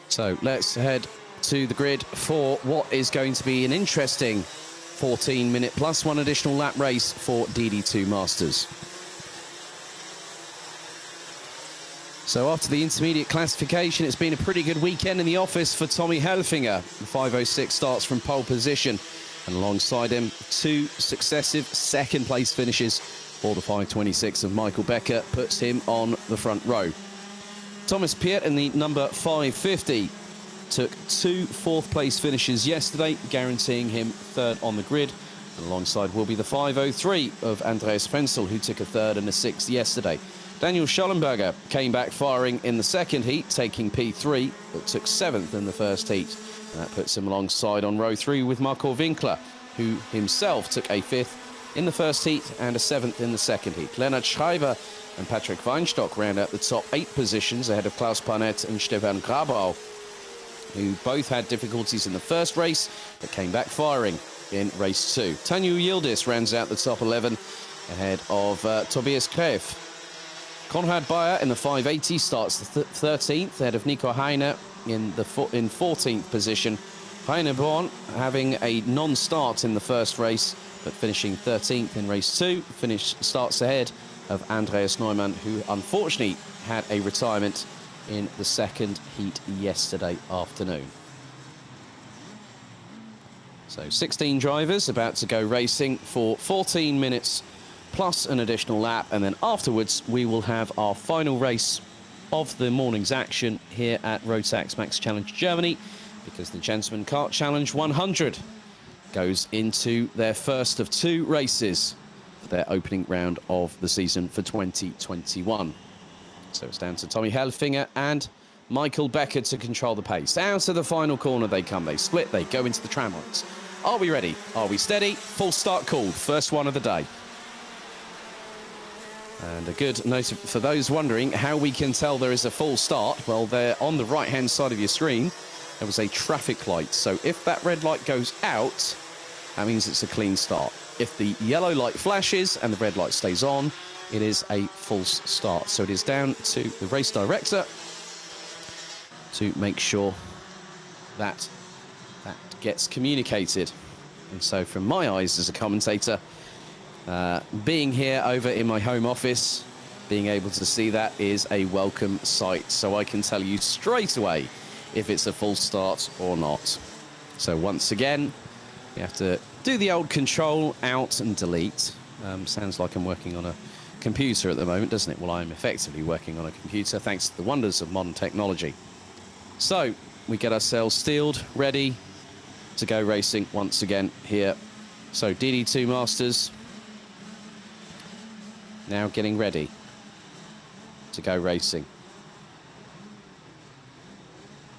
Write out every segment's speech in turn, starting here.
So let's head to the grid for what is going to be an interesting 14-minute plus one additional lap race for DD2 Masters. So after the intermediate classification, it's been a pretty good weekend in the office for Tommy Helfinger. The 5:06 starts from pole position, and alongside him, two successive second-place finishes for the 5:26 of Michael Becker puts him on the front row. Thomas Piet in the number 550 took two fourth-place finishes yesterday, guaranteeing him third on the grid. And alongside will be the 5:03 of Andreas Frenzel, who took a third and a sixth yesterday. Daniel Schollenberger came back firing in the second heat, taking P3, but took seventh in the first heat. And that puts him alongside on row 3 with Marco Winkler, who himself took a fifth in the first heat and a seventh in the second heat. Leonard Schreiber and Patrick Weinstock round out the top 8 positions ahead of Klaus Parnett and Stefan Grabau, who both had difficulties in the first race but came back firing in race 2. Tanju Yildiz rounds out the top 11 ahead of Tobias Kreef. Konrad Bayer in the 580 starts the 13th ahead of Nico Heine in 14th position. Heine Born having a non-start in the first race but finishing 13th in race 2. Starts ahead of Andreas Neumann, who unfortunately had a retirement in the second heat yesterday afternoon. So 16 drivers about to go racing for 14 minutes plus an additional lap, and then afterwards we will have our final race of the morning's action here at Rotax Max Challenge Germany, because the Gentleman Kart Challenge 100 goes into their first of 2 races for their opening round of the season for 2021. So it's down to Tommy Helfinger and Michael Becker to control the pace. Out of the final corner they come, they split, they go into the tram lines. Are we ready? Are we steady? Full start called, first one of the day. And a good note for those wondering how we can tell there is a full start. Well, there on the right-hand side of your screen, there was a traffic light. So if that red light goes out, that means it's a clean start. If the yellow light flashes and the red light stays on, it is a false start. So it is down to the race director to make sure that that gets communicated. And so from my eyes as a commentator, being here over in my home office, being able to see that is a welcome sight. So I can tell you straight away if it's a full start or not. So once again, you have to do the old control out and delete. Sounds like I'm working on a computer at the moment, doesn't it? Well, I'm effectively working on a computer thanks to the wonders of modern technology. So we get ourselves steeled, ready to go racing once again here. So DD2 Masters now getting ready to go racing.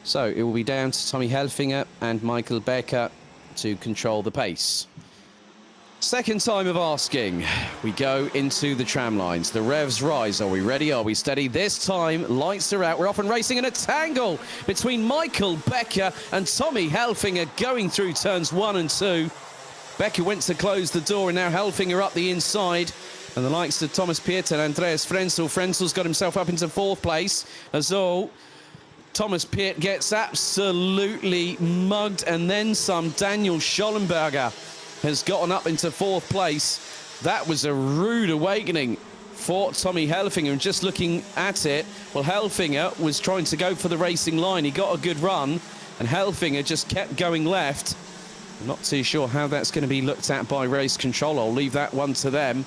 So it will be down to Tommy Helfinger and Michael Becker to control the pace. Second time of asking, we go into the tram lines. The revs rise. Are we ready? Are we steady? This time, lights are out. We're off and racing in a tangle between Michael Becker and Tommy Helfinger going through turns 1 and 2. Becker went to close the door, and now Helfinger up the inside. And the likes of Thomas Piet and Andreas Frenzel. Frenzel's got himself up into 4th place. As all, Thomas Piet gets absolutely mugged, and then some. Daniel Schollenberger has gotten up into 4th place. That was a rude awakening for Tommy Helfinger. And just looking at it, well, Helfinger was trying to go for the racing line. He got a good run, and Helfinger just kept going left. I'm not too sure how that's going to be looked at by race control. I'll leave that one to them.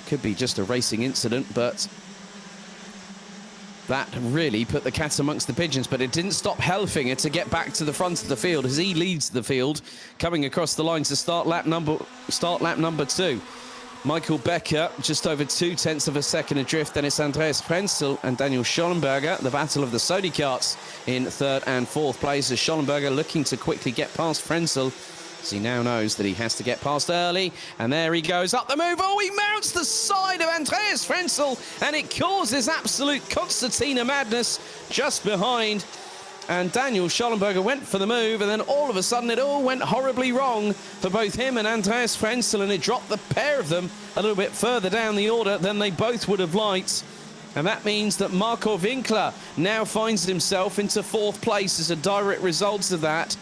Could be just a racing incident, but that really put the cat amongst the pigeons. But it didn't stop Helfinger to get back to the front of the field as he leads the field, coming across the line to start lap number 2. Michael Becker just over 0.2 of a second adrift. Then it's Andreas Frenzel and Daniel Schollenberger. The battle of the Sodi karts in 3rd and 4th place, as Schollenberger looking to quickly get past Frenzel, as he now knows that he has to get past early. And there he goes up the move. Oh, he mounts the side of Andreas Frenzel, and it causes absolute concertina madness just behind. And Daniel Schollenberger went for the move, and then all of a sudden it all went horribly wrong for both him and Andreas Frenzel, and it dropped the pair of them a little bit further down the order than they both would have liked. And that means that Marco Winkler now finds himself into 4th place as a direct result of that.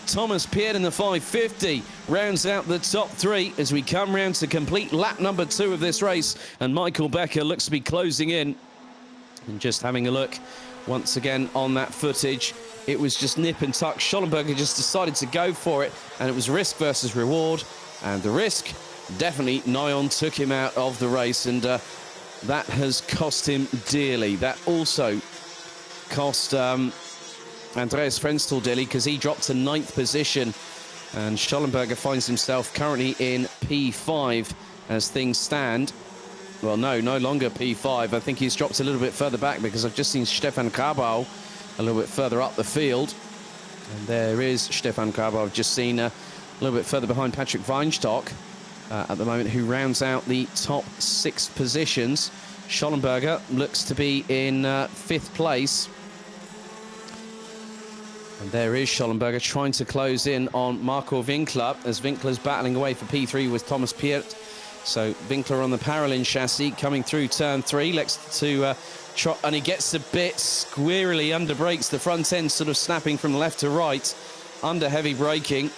Thomas Piet in the 550 rounds out the top 3 as we come round to complete lap number 2 of this race. And Michael Becker looks to be closing in. And just having a look once again on that footage, it was just nip and tuck. Schollenberger just decided to go for it, and it was risk versus reward. And the risk, definitely Nyon took him out of the race, and that has cost him dearly. That also cost Andreas Frenzel dearly, because he dropped to 9th position, and Schollenberger finds himself currently in P5 as things stand. Well, no longer P5. I think he's dropped a little bit further back, because I've just seen Stefan Grabau a little bit further up the field. And there is Stefan Grabau. I've just seen a little bit further behind Patrick Weinstock at the moment, who rounds out the top 6 positions. Schollenberger looks to be in 5th place. And there is Schollenberger trying to close in on Marco Winkler, as Winkler's battling away for P3 with Thomas Piet. So Winkler on the Paralin chassis coming through turn 3, next to trot, and he gets a bit squirrely, under brakes, the front end sort of snapping from left to right, under heavy braking.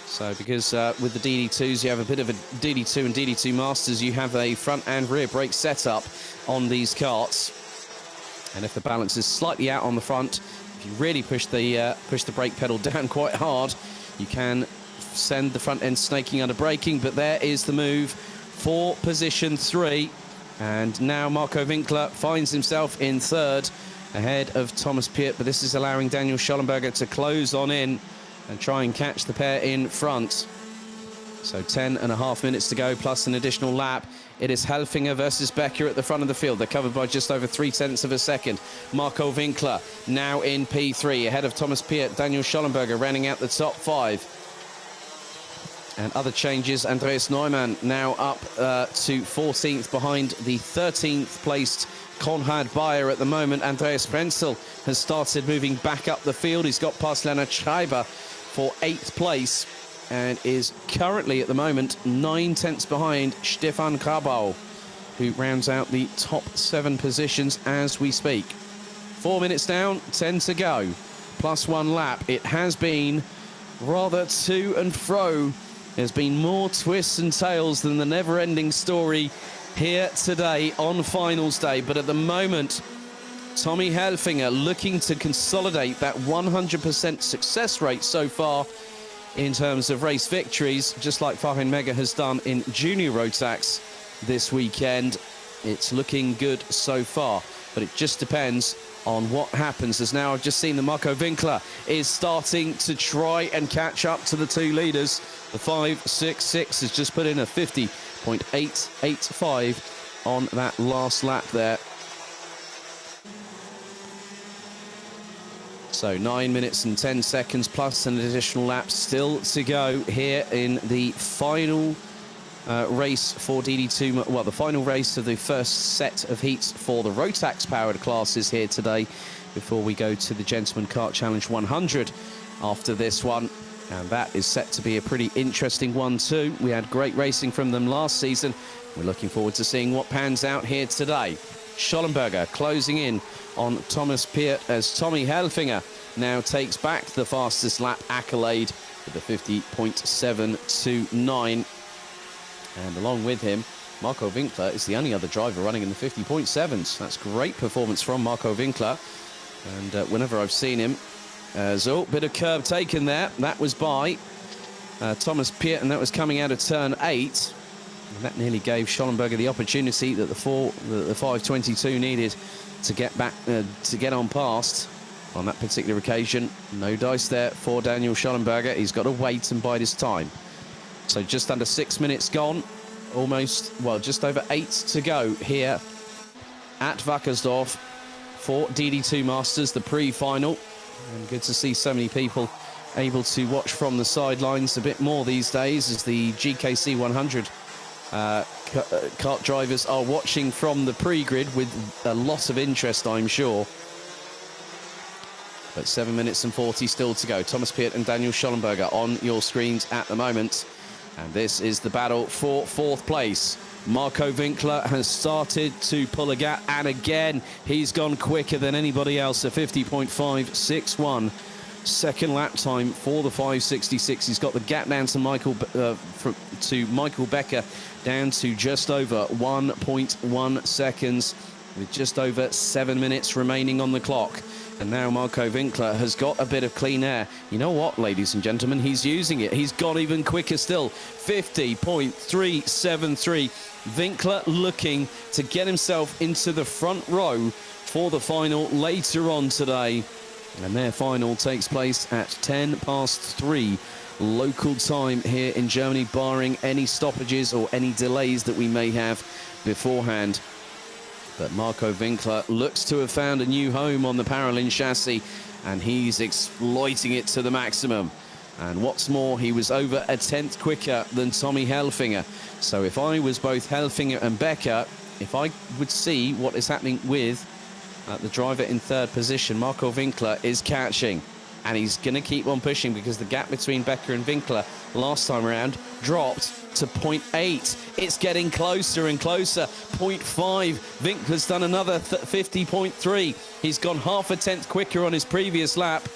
So because with the DD2s, you have a bit of a DD2 and DD2 Masters, you have a front and rear brake setup on these karts. And if the balance is slightly out on the front, if you really push the brake pedal down quite hard, you can send the front end snaking under braking. But there is the move for position 3. And now Marco Winkler finds himself in 3rd, ahead of Thomas Piet. But this is allowing Daniel Schollenberger to close on in and try and catch the pair in front. So 10.5 minutes to go, plus an additional lap. It is Helfinger versus Becker at the front of the field. They're covered by just over 0.3 of a second. Marco Winkler now in P3, ahead of Thomas Piet. Daniel Schollenberger rounding out the top 5. And other changes, Andreas Neumann now up to 14th, behind the 13th placed Konrad Bayer at the moment. Andreas Frenzel has started moving back up the field. He's got past Leonard Schreiber for 8th place and is currently at the moment 9/10 behind Stefan Grabau, who rounds out the top 7 positions as we speak. 4 minutes down, 10 to go, plus 1 lap. It has been rather to and fro. There's been more twists and tales than the never-ending story here today on finals day. But at the moment, Tommy Helfinger looking to consolidate that 100% success rate so far in terms of race victories, just like Fahin Mega has done in junior Rotax this weekend. It's looking good so far, but it just depends on what happens. As now I've just seen that Marco Winkler is starting to try and catch up to the 2 leaders. The 5.66 has just put in a 50.885 on that last lap there. So 9 minutes and 10 seconds plus an additional lap still to go here in the final race for DD2, well, the final race of the first set of heats for the Rotax powered classes here today, before we go to the Gentleman Kart Challenge 100 after this one. And that is set to be a pretty interesting one too. We had great racing from them last season. We're looking forward to seeing what pans out here today. Schollenberger closing in on Thomas Piet as Tommy Helfinger now takes back the fastest lap accolade with a 50.729. And along with him, Marco Winkler is the only other driver running in the 50.7s. That's great performance from Marco Winkler. And whenever I've seen him, so bit of curb taken there. That was by Thomas Piet, and that was coming out of turn 8. And that nearly gave Schollenberger the opportunity that the 522 needed to get back, to get on past. On that particular occasion, no dice there for Daniel Schollenberger. He's got to wait and bide his time. So just under 6 minutes gone, almost, well, just over 8 to go here at Wackersdorf for DD2 Masters, the pre-final. And good to see so many people able to watch from the sidelines a bit more these days, as the GKC 100 kart drivers are watching from the pre-grid with a lot of interest, I'm sure. But 7 minutes and 40 still to go. Thomas Piet and Daniel Schollenberger on your screens at the moment. And this is the battle for 4th place. Marco Winkler has started to pull a gap, and again, he's gone quicker than anybody else, a 50.561. Second lap time for the 566. He's got the gap down to Michael Becker, down to just over 1.1 seconds, with just over 7 minutes remaining on the clock. And now Marco Winkler has got a bit of clean air. You know what, ladies and gentlemen? He's using it. He's gone even quicker still. 50.373. Winkler looking to get himself into the front row for the final later on today. And their final takes place at 3:10 local time here in Germany, barring any stoppages or any delays that we may have beforehand. But Marco Winkler looks to have found a new home on the Paralin chassis, and he's exploiting it to the maximum. And what's more, he was over a tenth quicker than Tommy Helfinger. So if I was both Helfinger and Becker, if I would see what is happening with the driver in third position, Marco Winkler is catching. And he's going to keep on pushing, because the gap between Becker and Winkler last time around dropped to 0.8. It's getting closer and closer. 0.5. Winkler's done another 50.3. He's gone half a tenth quicker on his previous lap.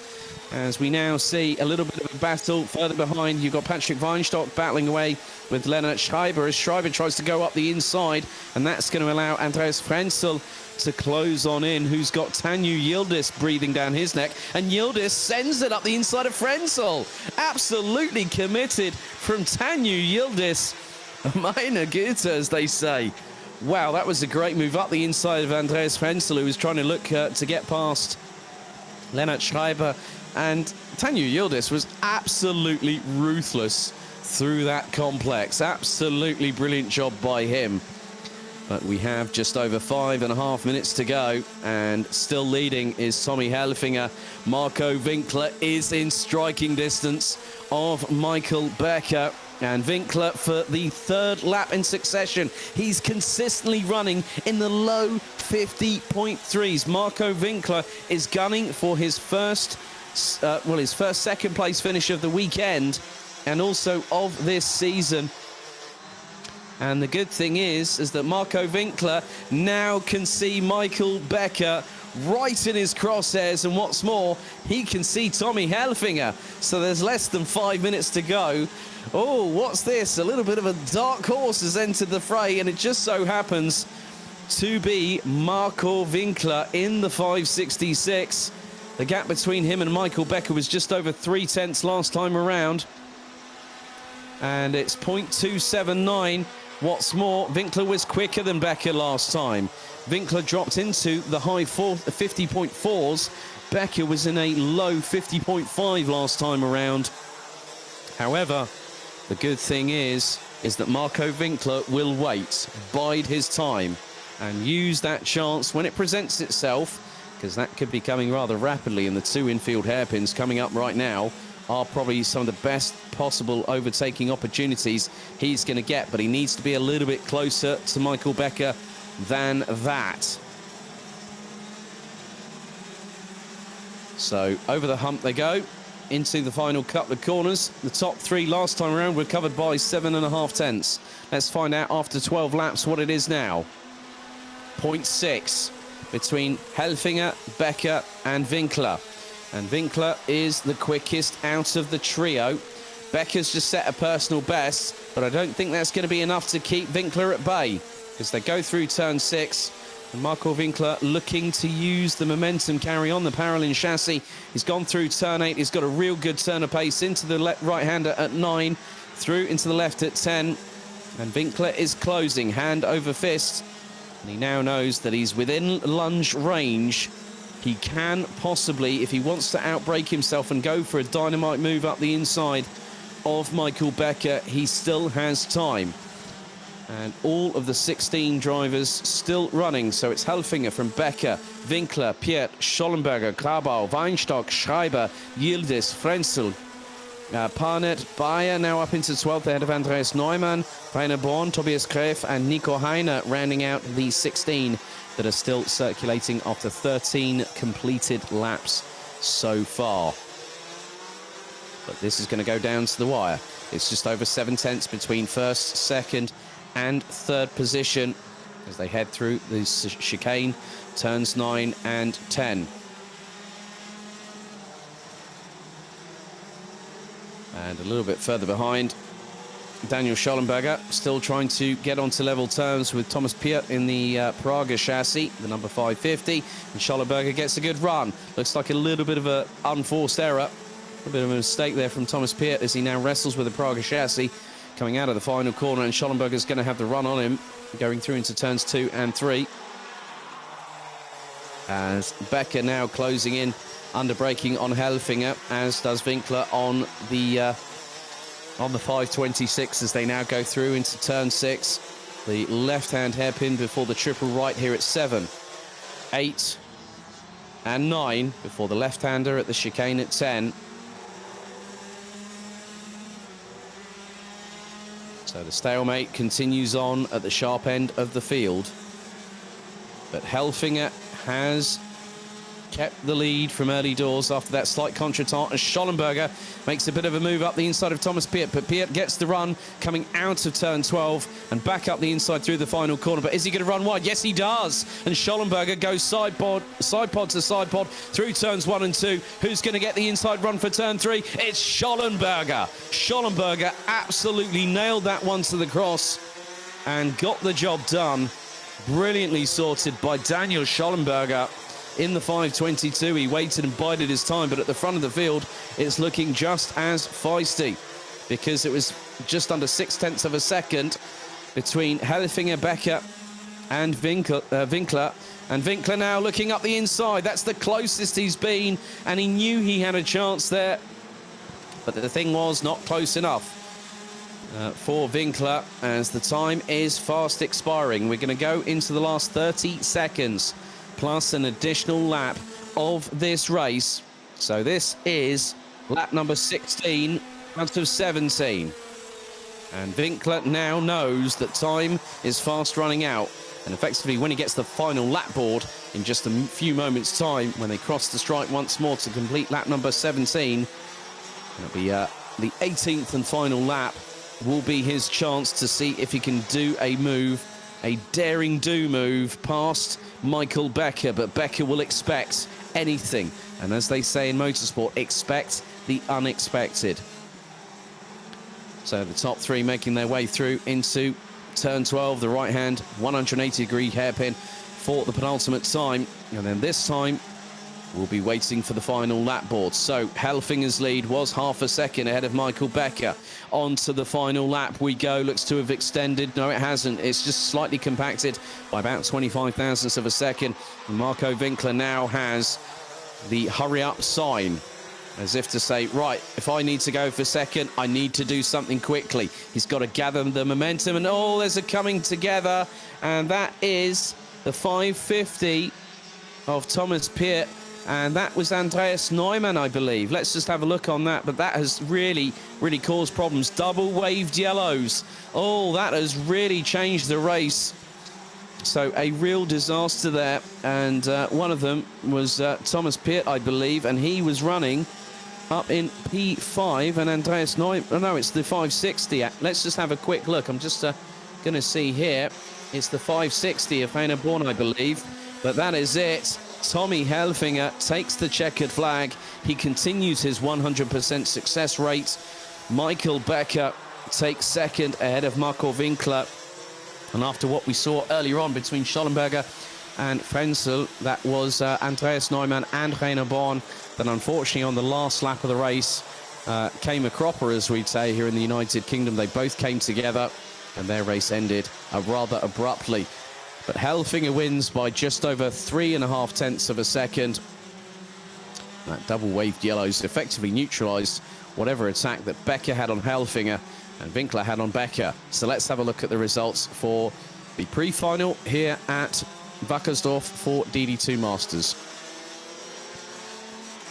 As we now see a little bit of a battle further behind, you've got Patrick Weinstock battling away with Lennart Schreiber as Schreiber tries to go up the inside, and that's going to allow Andreas Frenzel to close on in, who's got Tanju Yildiz breathing down his neck, and Yildiz sends it up the inside of Frenzel. Absolutely committed from Tanju Yildiz. Meine Güte, as they say. Wow, that was a great move up the inside of Andreas Frenzel, who was trying to look to get past Lennart Schreiber. And Tanju Yildiz was absolutely ruthless through that complex. Absolutely brilliant job by him. But we have just over 5.5 minutes to go, and still leading is Tommy Helfinger. Marco Winkler is in striking distance of Michael Becker. And Winkler, for the third lap in succession, he's consistently running in the low 50.3s. Marco Winkler is gunning for his first second place finish of the weekend, and also of this season. And the good thing is that Marco Winkler now can see Michael Becker right in his crosshairs, and what's more, he can see Tommy Helfinger. So there's less than 5 minutes to go. Oh, what's this? A little bit of a dark horse has entered the fray, and it just so happens to be Marco Winkler in the 566. The gap between him and Michael Becker was just over 0.3 last time around, and it's 0.279. What's more, Winkler was quicker than Becker last time. Winkler dropped into the high 50.4s. Becker was in a low 50.5 last time around. However, the good thing is that Marco Winkler will wait, bide his time, and use that chance when it presents itself, because that could be coming rather rapidly, and the two infield hairpins coming up right now are probably some of the best possible overtaking opportunities he's going to get, but he needs to be a little bit closer to Michael Becker than that. So over the hump they go, into the final couple of corners. The top three last time around were covered by 7.5 tenths. Let's find out after 12 laps what it is now. 0.6 between Helfinger, Becker and Winkler. And Winkler is the quickest out of the trio. Becker's just set a personal best, but I don't think that's going to be enough to keep Winkler at bay, because they go through turn 6. And Marco Winkler looking to use the momentum carry on the Paralin chassis. He's gone through turn 8. He's got a real good turn of pace into the right-hander at 9, through into the left at 10. And Winkler is closing, hand over fist. And he now knows that he's within lunge range. He can possibly, if he wants to outbrake himself and go for a dynamite move up the inside of Michael Becker, he still has time. And all of the 16 drivers still running. So it's Helfinger from Becker, Winkler, Piet, Schollenberger, Grabau, Weinstock, Schreiber, Yildiz, Frenzel, Parnet, Bayer now up into 12th ahead of Andreas Neumann, Rainer Born, Tobias Gräf and Nico Heiner rounding out the 16 that are still circulating after 13 completed laps so far. But this is going to go down to the wire. It's just over 7 tenths between first, second and 3rd position as they head through the chicane, turns 9 and 10. And a little bit further behind, Daniel Schollenberger still trying to get onto level terms with Thomas Piet in the Praga chassis, the number 550. And Schollenberger gets a good run. Looks like a little bit of an unforced error. A bit of a mistake there from Thomas Piet as he now wrestles with the Praga chassis coming out of the final corner. And Schollenberger's going to have the run on him going through into turns 2 and 3. As Becker now closing in, under braking on Helfinger, as does Winkler on the 526 as they now go through into turn 6. The left-hand hairpin before the triple right here at 7, 8 and 9 before the left-hander at the chicane at 10. So the stalemate continues on at the sharp end of the field. But Helfinger has kept the lead from early doors after that slight contretemps as Schollenberger makes a bit of a move up the inside of Thomas Piet, but Piet gets the run coming out of turn 12 and back up the inside through the final corner. But is he going to run wide? Yes, he does. And Schollenberger goes side pod to side pod through turns 1 and 2. Who's going to get the inside run for turn 3? It's Schollenberger. Schollenberger absolutely nailed that one to the cross and got the job done. Brilliantly sorted by Daniel Schollenberger. In the 522, he waited and bided his time, but at the front of the field, it's looking just as feisty because it was just under 0.6 of a second between Helfinger, Becker and Winkler. And Winkler now looking up the inside. That's the closest he's been, and he knew he had a chance there. But the thing was not close enough for Winkler as the time is fast expiring. We're going to go into the last 30 seconds. Plus an additional lap of this race. So this is lap number 16 out of 17. And Winkler now knows that time is fast running out. And effectively, when he gets the final lap board in just a few moments' time, when they cross the stripe once more to complete lap number 17, it'll be the 18th and final lap, will be his chance to see if he can do a move, a daring do move past Michael Becker. But Becker will expect anything. And as they say in motorsport, expect the unexpected. So the top three making their way through into turn 12, the right-hand 180-degree hairpin for the penultimate time. And then this time, we'll be waiting for the final lap board. So Helfinger's lead was half a second ahead of Michael Becker. On to the final lap we go. Looks to have extended. No, it hasn't. It's just slightly compacted by about 25 thousandths of a second. And Marco Winkler now has the hurry-up sign, as if to say, right, if I need to go for second, I need to do something quickly. He's got to gather the momentum, and oh, there's a coming together, and that is the 550 of Thomas Piet, and that was Andreas Neumann, I believe. Let's just have a look on that, but that has really caused problems. Double waved yellows. Oh, that has really changed the race. So a real disaster there, and one of them was Thomas Piet, I believe, and he was running up in P5, and Andreas Neumann, oh no, it's the 560. Let's just have a quick look. I'm just going to see here. It's the 560 of Heiner Born, I believe, but that is it. Tommy Helfinger takes the checkered flag. He continues his 100% success rate. Michael Becker takes second ahead of Marco Winkler. And after what we saw earlier on between Schollenberger and Frenzel, that was Andreas Neumann and Heiner Born. Then unfortunately on the last lap of the race came a cropper, as we'd say here in the United Kingdom. They both came together and their race ended rather abruptly. But Helfinger wins by just over 3.5 tenths of a second. That double waved yellows effectively neutralised whatever attack that Becker had on Helfinger and Winkler had on Becker. So let's have a look at the results for the pre-final here at Wackersdorf for DD2 Masters.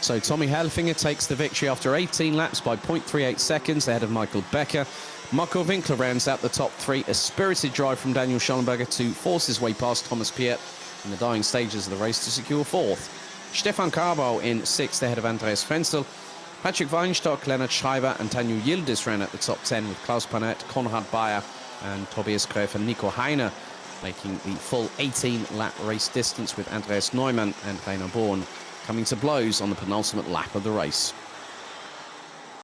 So Tommy Helfinger takes the victory after 18 laps by 0.38 seconds ahead of Michael Becker. Marco Winkler rounds out the top three. A spirited drive from Daniel Schollenberger to force his way past Thomas Piet in the dying stages of the race to secure fourth. Stefan Carbau in sixth ahead of Andreas Frenzel. Patrick Weinstock, Leonard Schreiber and Daniel Yildiz ran at the top 10 with Klaus Panett, Konrad Bayer and Tobias Gref and Nico Heiner making the full 18-lap race distance, with Andreas Neumann and Rainer Born coming to blows on the penultimate lap of the race.